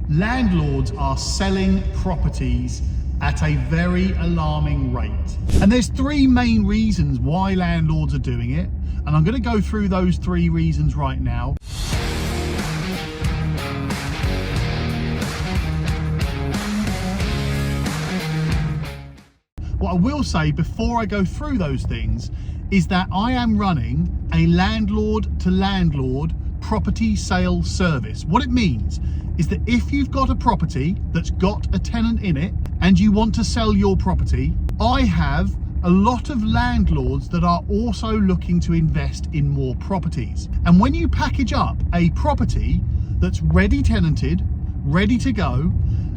landlords are selling properties at a very alarming rate. And there's three main reasons why landlords are doing it. And I'm going to go through those three reasons right now. What I will say before I go through those things is that I am running a landlord to landlord property sale service. What it means is that if you've got a property that's got a tenant in it and you want to sell your property, I have a lot of landlords that are also looking to invest in more properties. And when you package up a property that's ready tenanted, ready to go,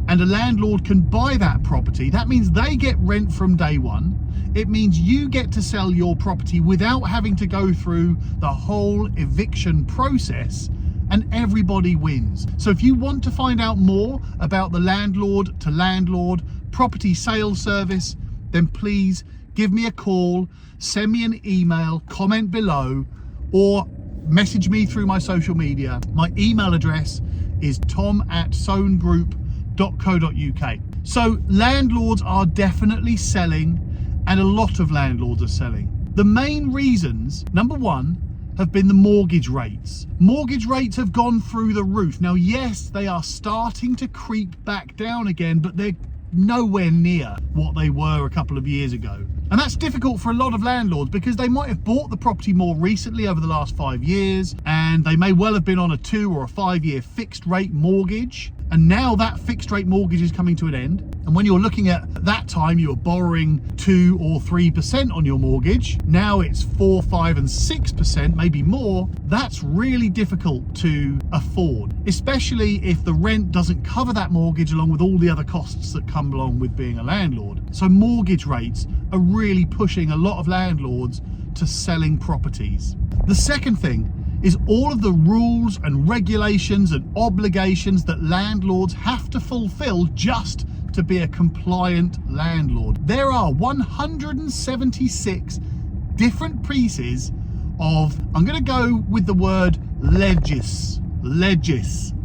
and a landlord can buy that property, that means they get rent from day one. It means you get to sell your property without having to go through the whole eviction process, and everybody wins. So if you want to find out more about the landlord to landlord property sales service, then please give me a call, send me an email, comment below, or message me through my social media. My email address is tom@soanegroup.co.uk. So landlords are definitely selling, and a lot of landlords are selling. The main reasons, number one, have been the mortgage rates. Mortgage rates have gone through the roof. Now, yes, they are starting to creep back down again, but they're nowhere near what they were a couple of years ago. And that's difficult for a lot of landlords because they might have bought the property more recently over the last 5 years, and they may well have been on a 2 or a 5 year fixed rate mortgage. And now that fixed rate mortgage is coming to an end. And when you're looking at that time, you were borrowing 2 or 3% on your mortgage. Now it's 4, 5 and 6%, maybe more. That's really difficult to afford, especially if the rent doesn't cover that mortgage along with all the other costs that come along with being a landlord. So mortgage rates are really pushing a lot of landlords to selling properties. The second thing is all of the rules and regulations and obligations that landlords have to fulfill just to be a compliant landlord. There are 176 different pieces of, I'm going to go with the word legis.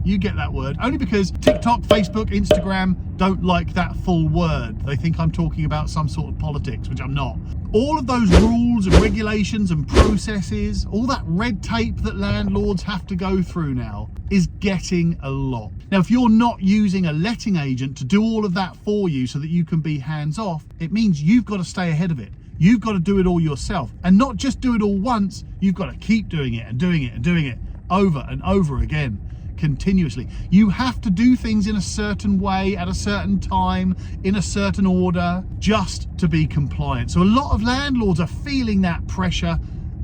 You get that word, only because TikTok, Facebook, Instagram don't like that full word. They think I'm talking about some sort of politics, which I'm not. All of those rules and regulations and processes, all that red tape that landlords have to go through now is getting a lot. Now, if you're not using a letting agent to do all of that for you so that you can be hands off, it means you've got to stay ahead of it. You've got to do it all yourself, and not just do it all once. You've got to keep doing it and doing it and doing it over and over again, continuously. You have to do things in a certain way at a certain time in a certain order just to be compliant. So a lot of landlords are feeling that pressure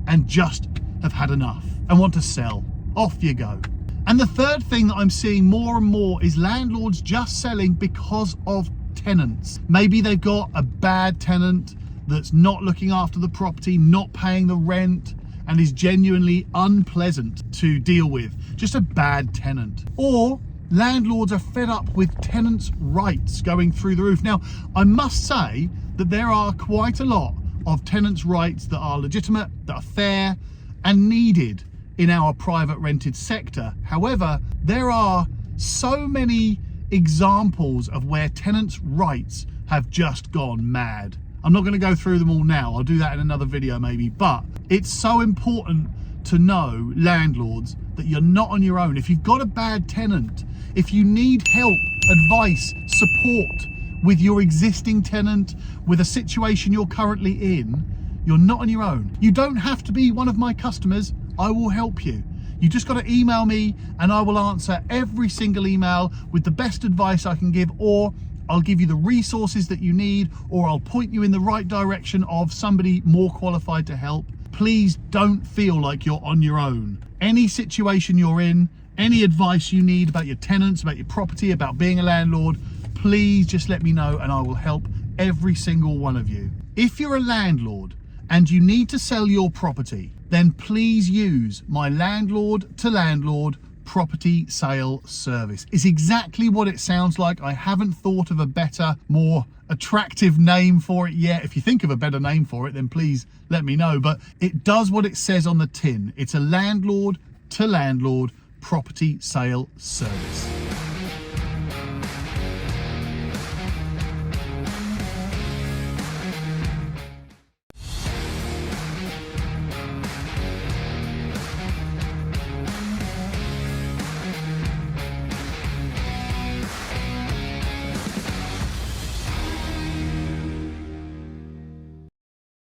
and just have had enough and want to sell. Off you go. And the third thing that I'm seeing more and more is landlords just selling because of tenants. Maybe they've got a bad tenant that's not looking after the property, not paying the rent, and is genuinely unpleasant to deal with. Just a bad tenant. Or landlords are fed up with tenants' rights going through the roof. Now, I must say that there are quite a lot of tenants' rights that are legitimate, that are fair and needed in our private rented sector. However, there are so many examples of where tenants' rights have just gone mad. I'm not going to go through them all now. I'll do that in another video maybe, but it's so important to know, landlords, that you're not on your own. If you've got a bad tenant, if you need help, advice, support with your existing tenant, with a situation you're currently in, you're not on your own. You don't have to be one of my customers. I will help you. You just got to email me and I will answer every single email with the best advice I can give, or I'll give you the resources that you need, or I'll point you in the right direction of somebody more qualified to help. Please don't feel like you're on your own. Any situation you're in, any advice you need about your tenants, about your property, about being a landlord, please just let me know and I will help every single one of you. If you're a landlord and you need to sell your property, then please use my landlord to landlord property sale service. It's exactly what it sounds like. I haven't thought of a better, more attractive name for it yet. If you think of a better name for it, then please let me know. But it does what it says on the tin. It's a landlord to landlord property sale service.